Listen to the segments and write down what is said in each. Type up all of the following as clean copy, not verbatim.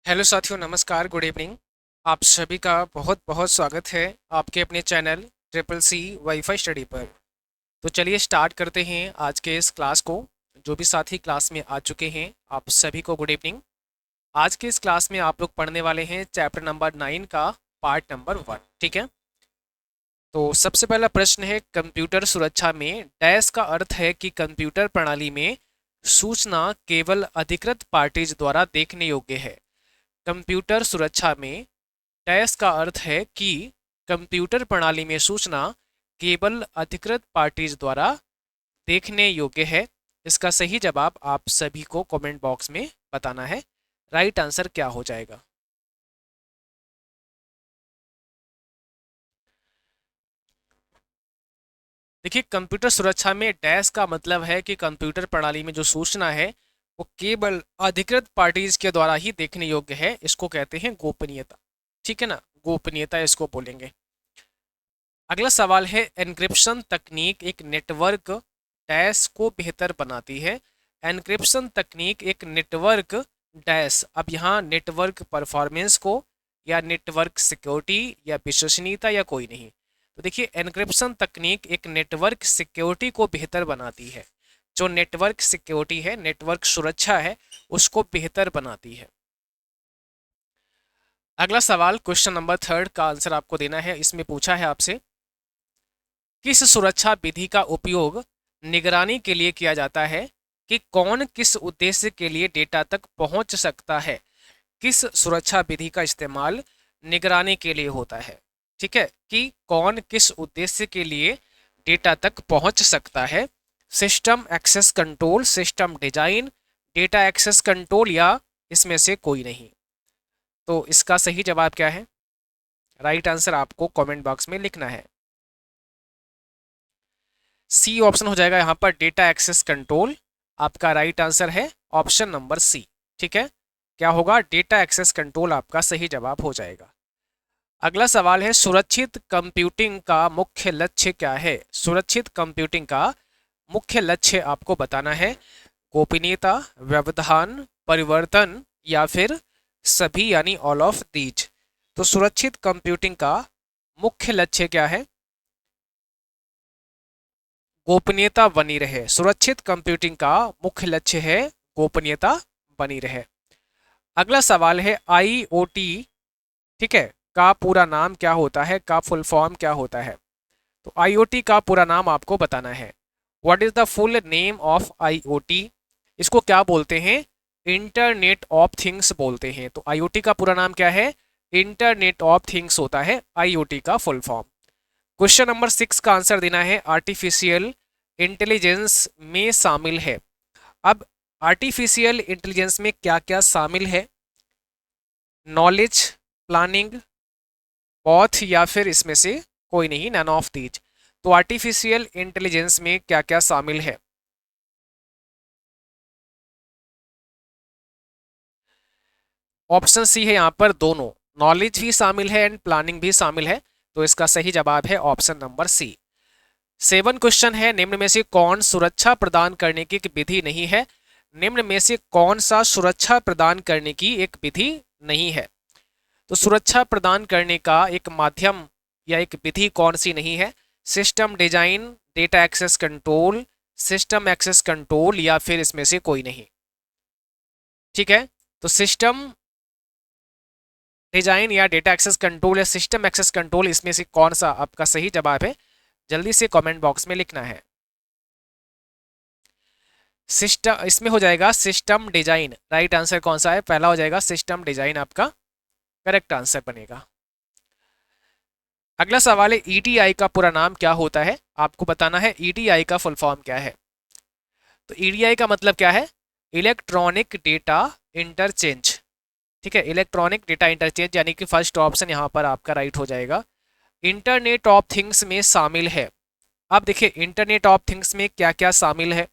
Hello साथियों, नमस्कार, good evening. आप सभी का बहुत बहुत स्वागत है आपके अपने channel triple C wifi study पर। तो चलिए स्टार्ट करते हैं आज के इस क्लास को। जो भी साथी क्लास में आ चुके हैं आप सभी को गुड इवनिंग। आज के इस क्लास में आप लोग पढ़ने वाले हैं चैप्टर नंबर 9 का पार्ट नंबर 1। ठीक है, तो सबसे पहला प्रश्न है कंप्यूटर सुरक्षा में डैश का अर्थ है कि कंप्यूटर प्रणाली में सूचना केवल अधिकृत पार्टीज द्वारा देखने योग्य है। कंप्यूटर सुरक्षा में डैश का अर्थ है कि कंप्यूटर प्रणाली में सूचना केवल अधिकृत पार्टीज द्वारा देखने योग्य है। इसका सही जवाब आप सभी को कमेंट बॉक्स में बताना है। राइट आंसर क्या हो जाएगा? देखिए, कंप्यूटर सुरक्षा में डैश का मतलब है कि कंप्यूटर प्रणाली में जो सूचना है वो केवल अधिकृत पार्टीज के द्वारा ही देखने योग्य है। इसको कहते हैं गोपनीयता। ठीक है ना, गोपनीयता इसको बोलेंगे। अगला सवाल है एन्क्रिप्शन तकनीक एक नेटवर्क डैश को बेहतर बनाती है। एन्क्रिप्शन तकनीक एक नेटवर्क डैश, अब यहाँ नेटवर्क परफॉर्मेंस को या नेटवर्क सिक्योरिटी या विश्वसनीयता या कोई नहीं। तो देखिए, एन्क्रिप्शन तकनीक एक नेटवर्क सिक्योरिटी को बेहतर बनाती है। जो नेटवर्क सिक्योरिटी है, नेटवर्क सुरक्षा है, उसको बेहतर बनाती है। अगला सवाल क्वेश्चन नंबर 3 का आंसर आपको देना है। इसमें पूछा है आपसे किस सुरक्षा विधि का उपयोग निगरानी के लिए किया जाता है कि कौन किस उद्देश्य के लिए डेटा तक पहुंच सकता है। किस सुरक्षा विधि का इस्तेमाल निगरानी के लिए होता है। ठीक है, कि कौन किस उद्देश्य के लिए डेटा तक पहुंच सकता है। System access control, system design, data access control या इसमें से कोई नहीं। तो इसका सही जवाब क्या है? राइट आंसर आपको कमेंट बॉक्स में लिखना है। सी ऑप्शन हो जाएगा यहाँ पर, डेटा एक्सेस कंट्रोल। आपका राइट आंसर है ऑप्शन नंबर सी। ठीक है, क्या होगा? डेटा एक्सेस कंट्रोल आपका सही जवाब हो जाएगा। अगला सवाल है सुरक्षित कंप्यूटिंग का मुख्य लक्ष्य क्या है। सुरक्षित कंप्यूटिंग का मुख्य लक्ष्य आपको बताना है। गोपनीयता, व्यवधान, परिवर्तन या फिर सभी यानी ऑल ऑफ दीज। तो सुरक्षित कंप्यूटिंग का मुख्य लक्ष्य क्या है? गोपनीयता बनी रहे। सुरक्षित कंप्यूटिंग का मुख्य लक्ष्य है गोपनीयता बनी रहे। अगला सवाल है आईओटी, ठीक है, का पूरा नाम क्या होता है, का फुल फॉर्म क्या होता है। तो आईओटी का पूरा नाम आपको बताना है। What is the full name of IoT? इसको क्या बोलते हैं? इंटरनेट ऑफ थिंग्स बोलते हैं। तो आईओटी का पूरा नाम क्या है? इंटरनेट ऑफ थिंग्स होता है आईओटी का फुल फॉर्म। क्वेश्चन नंबर 6 का आंसर देना है आर्टिफिशियल इंटेलिजेंस में शामिल है। अब आर्टिफिशियल इंटेलिजेंस में क्या क्या शामिल है? नॉलेज, प्लानिंग, बॉथ या फिर इसमें से कोई नहीं, नन ऑफ दीज। तो आर्टिफिशियल इंटेलिजेंस में क्या क्या शामिल है? ऑप्शन सी है यहाँ पर, दोनों, नॉलेज भी शामिल है एंड प्लानिंग भी शामिल है। तो इसका सही जवाब है ऑप्शन नंबर सी। 7 क्वेश्चन है निम्न में से कौन सुरक्षा प्रदान करने की एक विधि नहीं है। निम्न में से कौन सा सुरक्षा प्रदान करने की एक विधि नहीं है। तो सुरक्षा प्रदान करने का एक माध्यम या एक विधि कौन सी नहीं है? System design, data access control, system access control या फिर इसमें से कोई नहीं। ठीक है, तो सिस्टम डिजाइन या डेटा एक्सेस कंट्रोल या सिस्टम एक्सेस कंट्रोल, इसमें से कौन सा आपका सही जवाब है? जल्दी से कमेंट बॉक्स में लिखना है। सिस्टम, इसमें हो जाएगा सिस्टम डिजाइन। राइट आंसर कौन सा है? पहला हो जाएगा सिस्टम डिजाइन, आपका करेक्ट आंसर बनेगा। अगला सवाल है ईडीआई का पूरा नाम क्या होता है। आपको बताना है ईडीआई का फुल फॉर्म क्या है। तो ईडीआई का मतलब क्या है? Electronic data interchange. ठीक है, इलेक्ट्रॉनिक डेटा इंटरचेंज, यानी कि फर्स्ट ऑप्शन यहाँ पर आपका राइट हो जाएगा। इंटरनेट ऑफ थिंग्स में शामिल है। अब देखिए, इंटरनेट ऑफ थिंग्स में क्या क्या शामिल है।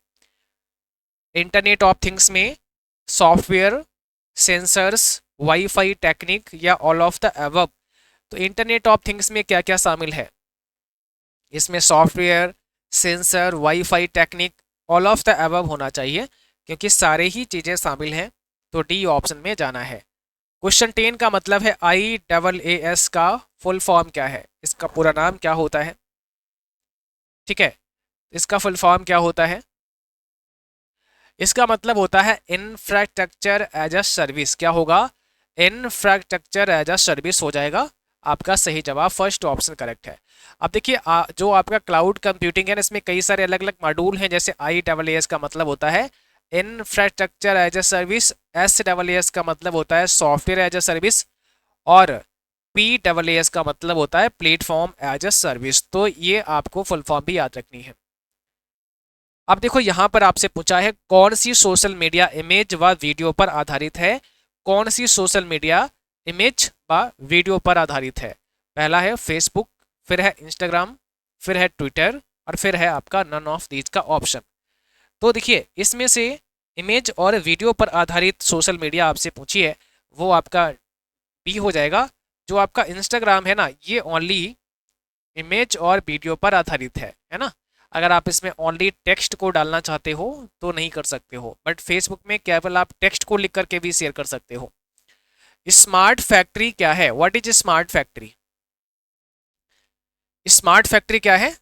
इंटरनेट ऑफ थिंग्स में सॉफ्टवेयर, सेंसर्स, वाईफाई टेक्निक या ऑल ऑफ द अबव। तो इंटरनेट ऑफ थिंग्स में क्या क्या शामिल है? इसमें software, sensor, wifi technique, all of the above होना चाहिए क्योंकि सारे ही चीज़ें शामिल हैं। तो डी ऑप्शन में जाना है। क्वेश्चन 10 का मतलब है IaaS का फुल फॉर्म क्या है, इसका पूरा नाम क्या होता है। ठीक है, इसका फुल फॉर्म क्या होता है, इसका मतलब होता है इंफ्रास्ट्रक्चर एज अ सर्विस। क्या होगा, इंफ्रास्ट्रक्चर एज अ सर्विस हो जाएगा आपका सही जवाब, फर्स्ट ऑप्शन करेक्ट है। अब देखिए जो आपका क्लाउड कंप्यूटिंग है ना, इसमें कई सारे अलग अलग मॉड्यूल हैं। जैसे IaaS का मतलब होता है infrastructure as a service, SaaS का मतलब होता है सॉफ्टवेयर एज अ सर्विस, और PaaS का मतलब होता है प्लेटफॉर्म एज अ सर्विस। तो ये आपको फुल फॉर्म भी याद रखनी है। अब देखो यहां पर आपसे पूछा है कौन सी सोशल मीडिया इमेज व वीडियो पर आधारित है, कौन सी सोशल मीडिया इमेज व वीडियो पर आधारित है। पहला है फेसबुक, फिर है इंस्टाग्राम, फिर है ट्विटर, और फिर है आपका नन ऑफ दीज का ऑप्शन। तो देखिए इसमें से इमेज और वीडियो पर आधारित सोशल मीडिया आपसे पूछी है, वो आपका बी हो जाएगा। जो आपका इंस्टाग्राम है ना, ये ओनली इमेज और वीडियो पर आधारित है ना। अगर आप इसमें ओनली टेक्स्ट को डालना चाहते हो तो नहीं कर सकते हो, बट फेसबुक में केवल आप टेक्स्ट को लिख करके भी शेयर कर सकते हो। स्मार्ट फैक्ट्री क्या है, what is smart factory, smart factory क्या है।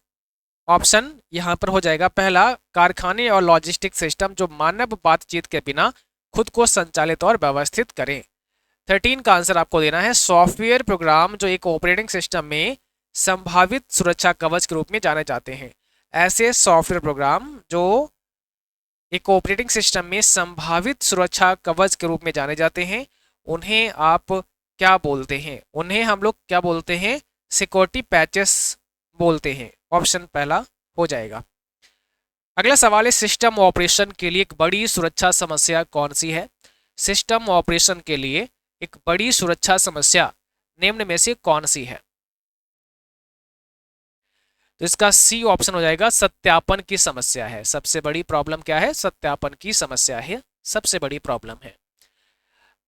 ऑप्शन यहां पर हो जाएगा पहला, कारखाने और लॉजिस्टिक सिस्टम जो मानव बातचीत के बिना खुद को संचालित और व्यवस्थित करें। 13 का आंसर आपको देना है सॉफ्टवेयर प्रोग्राम जो एक ऑपरेटिंग सिस्टम में संभावित सुरक्षा कवच के रूप में जाने जाते हैं। ऐसे सॉफ्टवेयर प्रोग्राम जो एक ऑपरेटिंग सिस्टम में संभावित सुरक्षा कवच के रूप में जाने जाते हैं, उन्हें आप क्या बोलते हैं, उन्हें हम लोग क्या बोलते हैं, सिक्योरिटी पैचेस बोलते हैं। ऑप्शन पहला हो जाएगा। अगला सवाल है सिस्टम ऑपरेशन के लिए एक बड़ी सुरक्षा समस्या कौन सी है। सिस्टम ऑपरेशन के लिए एक बड़ी सुरक्षा समस्या निम्न में से कौन सी है। तो इसका सी ऑप्शन हो जाएगा, सत्यापन की समस्या है। सबसे बड़ी प्रॉब्लम क्या है, सत्यापन की समस्या है, सबसे बड़ी प्रॉब्लम है।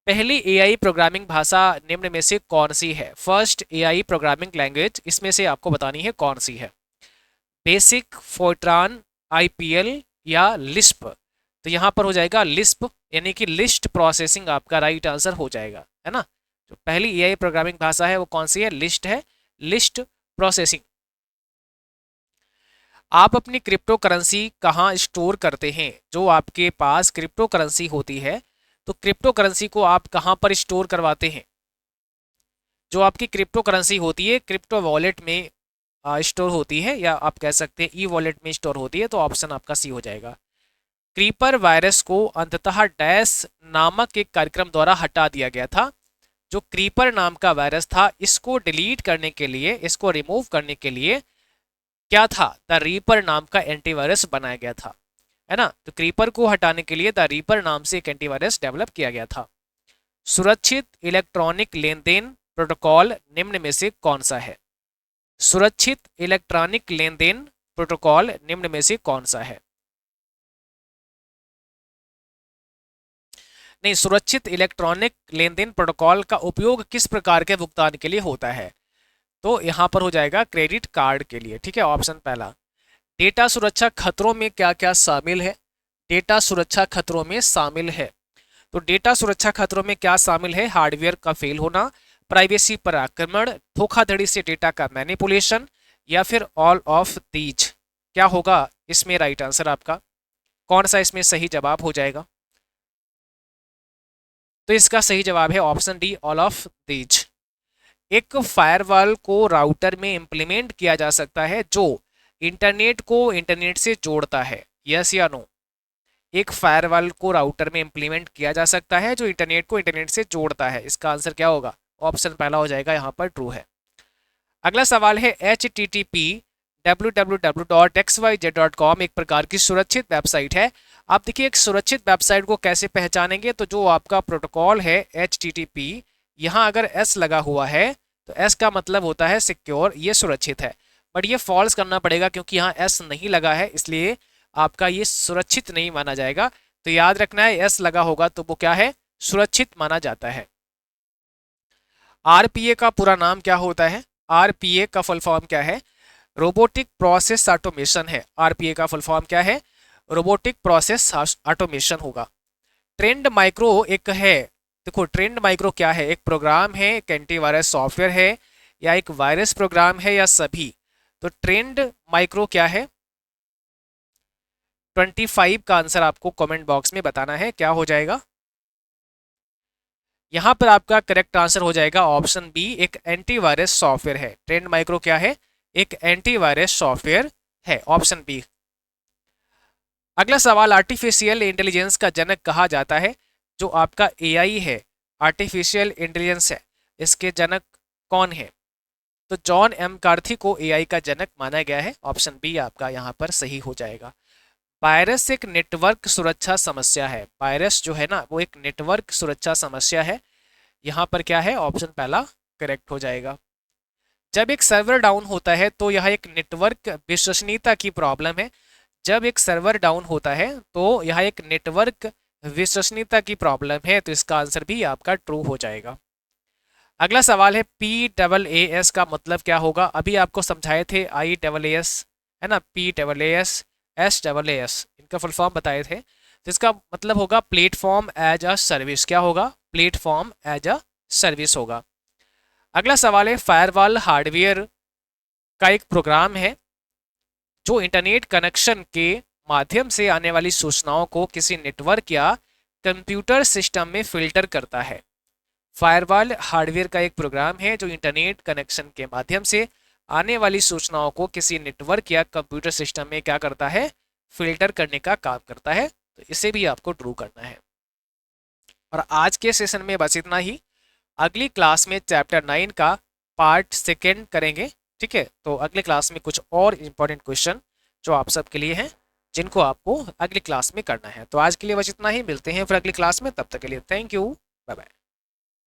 पहली एआई प्रोग्रामिंग भाषा निम्न में से कौन सी है। फर्स्ट एआई प्रोग्रामिंग लैंग्वेज इसमें से आपको बतानी है कौन सी है। बेसिक, फोर्ट्रान, आईपीएल या लिस्प। तो यहां पर हो जाएगा लिस्प, यानी कि लिस्ट प्रोसेसिंग आपका राइट आंसर हो जाएगा, है ना। जो पहली एआई प्रोग्रामिंग भाषा है वो कौन सी है, लिस्ट है, लिस्ट प्रोसेसिंग। आप अपनी क्रिप्टो करेंसी कहाँ स्टोर करते हैं। जो आपके पास क्रिप्टो करेंसी होती है, तो क्रिप्टो करेंसी को आप कहाँ पर स्टोर करवाते हैं। जो आपकी क्रिप्टो करेंसी होती है क्रिप्टो वॉलेट में स्टोर होती है, या आप कह सकते हैं ई वॉलेट में स्टोर होती है। तो ऑप्शन आपका सी हो जाएगा। क्रीपर वायरस को अंततः डैश नामक एक कार्यक्रम द्वारा हटा दिया गया था। जो क्रीपर नाम का वायरस था, इसको डिलीट करने के लिए, इसको रिमूव करने के लिए क्या था, द रीपर नाम का एंटीवायरस बनाया गया था, है ना। तो क्रीपर को हटाने के लिए द रीपर नाम से एक एंटीवायरस डेवलप किया गया था। सुरक्षित इलेक्ट्रॉनिक लेन देन प्रोटोकॉल निम्न में से कौन सा है। सुरक्षित इलेक्ट्रॉनिक लेन देन प्रोटोकॉल निम्न में से कौन सा है। नहीं, सुरक्षित इलेक्ट्रॉनिक लेन देन प्रोटोकॉल का उपयोग किस प्रकार के भुगतान के लिए होता है। तो यहां पर हो जाएगा क्रेडिट कार्ड के लिए, ठीक है, ऑप्शन पहला। डेटा सुरक्षा खतरों में क्या क्या शामिल है। डेटा सुरक्षा खतरों में शामिल है, तो डेटा सुरक्षा खतरों में क्या शामिल है, हार्डवेयर का फेल होना, प्राइवेसी पर आक्रमण, धोखाधड़ी से डेटा का मैनिपुलेशन, या फिर ऑल ऑफ दीज। क्या होगा इसमें राइट आंसर आपका, कौन सा इसमें सही जवाब हो जाएगा। तो इसका सही जवाब है option D, all of these. एक फायरवॉल को राउटर में इंप्लीमेंट किया जा सकता है जो इंटरनेट को इंटरनेट से जोड़ता है, यस या नो। एक फायरवॉल को राउटर में इंप्लीमेंट किया जा सकता है जो इंटरनेट को इंटरनेट से जोड़ता है। इसका आंसर क्या होगा, ऑप्शन पहला हो जाएगा, यहाँ पर ट्रू है। अगला सवाल है http://www.xyz.com एक प्रकार की सुरक्षित वेबसाइट है। आप देखिए एक सुरक्षित वेबसाइट को कैसे पहचानेंगे, तो जो आपका प्रोटोकॉल है http, यहाँ अगर s लगा हुआ है तो s का मतलब होता है सिक्योर, ये सुरक्षित है। बट ये फॉल्स करना पड़ेगा क्योंकि यहाँ s नहीं लगा है, इसलिए आपका ये सुरक्षित नहीं माना जाएगा। तो याद रखना है s लगा होगा तो वो क्या है, सुरक्षित माना जाता है। आरपीए का पूरा नाम क्या होता है, आरपीए का फुल फॉर्म क्या है, रोबोटिक प्रोसेस ऑटोमेशन है। आरपीए का फुल फॉर्म क्या है, रोबोटिक प्रोसेस ऑटोमेशन होगा। ट्रेंड माइक्रो एक है देखो ट्रेंड माइक्रो क्या है, एक प्रोग्राम है, एक एंटीवायरस सॉफ्टवेयर है, या एक वायरस प्रोग्राम है, या सभी? तो ट्रेंड माइक्रो क्या है? 25 का आंसर आपको कमेंट बॉक्स में बताना है, क्या हो जाएगा? यहां पर आपका करेक्ट आंसर हो जाएगा ऑप्शन बी, एक एंटीवायरस सॉफ्टवेयर है। ट्रेंड माइक्रो क्या है? एक एंटीवायरस सॉफ्टवेयर है, ऑप्शन बी। अगला सवाल, आर्टिफिशियल इंटेलिजेंस का जनक कहा जाता है। जो आपका एआई है, आर्टिफिशियल इंटेलिजेंस है, इसके जनक कौन है? तो जॉन एम कार्थी को एआई का जनक माना गया है, ऑप्शन बी आपका यहाँ पर सही हो जाएगा। वायरस एक नेटवर्क सुरक्षा समस्या है। वायरस जो है ना वो एक नेटवर्क सुरक्षा समस्या है, यहाँ पर क्या है? ऑप्शन पहला करेक्ट हो जाएगा। जब एक सर्वर डाउन होता है तो यह एक नेटवर्क विश्वसनीयता की प्रॉब्लम है। जब एक सर्वर डाउन होता है तो यह एक नेटवर्क विश्वसनीयता की प्रॉब्लम है, तो इसका आंसर भी आपका ट्रू हो जाएगा। अगला सवाल है, PAAS का मतलब क्या होगा? अभी आपको समझाए थे IAAS, है ना, PAAS, SAAS, इनका फुल फॉर्म बताए थे। तो इसका मतलब होगा प्लेटफॉर्म एज अ सर्विस। क्या होगा? प्लेटफॉर्म एज अ सर्विस होगा। अगला सवाल है, फायरवॉल हार्डवेयर का एक प्रोग्राम है जो इंटरनेट कनेक्शन के माध्यम से आने वाली सूचनाओं को किसी नेटवर्क या कंप्यूटर सिस्टम में फिल्टर करता है। फायरवॉल हार्डवेयर का एक प्रोग्राम है जो इंटरनेट कनेक्शन के माध्यम से आने वाली सूचनाओं को किसी नेटवर्क या कंप्यूटर सिस्टम में क्या करता है? फिल्टर करने का काम करता है। तो इसे भी आपको ट्रू करना है। और आज के सेशन में बस इतना ही। अगली क्लास में चैप्टर 9 का पार्ट 2 करेंगे, ठीक है? तो अगले क्लास में कुछ और इंपॉर्टेंट क्वेश्चन जो आप सबके लिए हैं, जिनको आपको अगली क्लास में करना है। तो आज के लिए बस इतना ही, मिलते हैं फिर अगली क्लास में। तब तक के लिए थैंक यू, बाय बाय।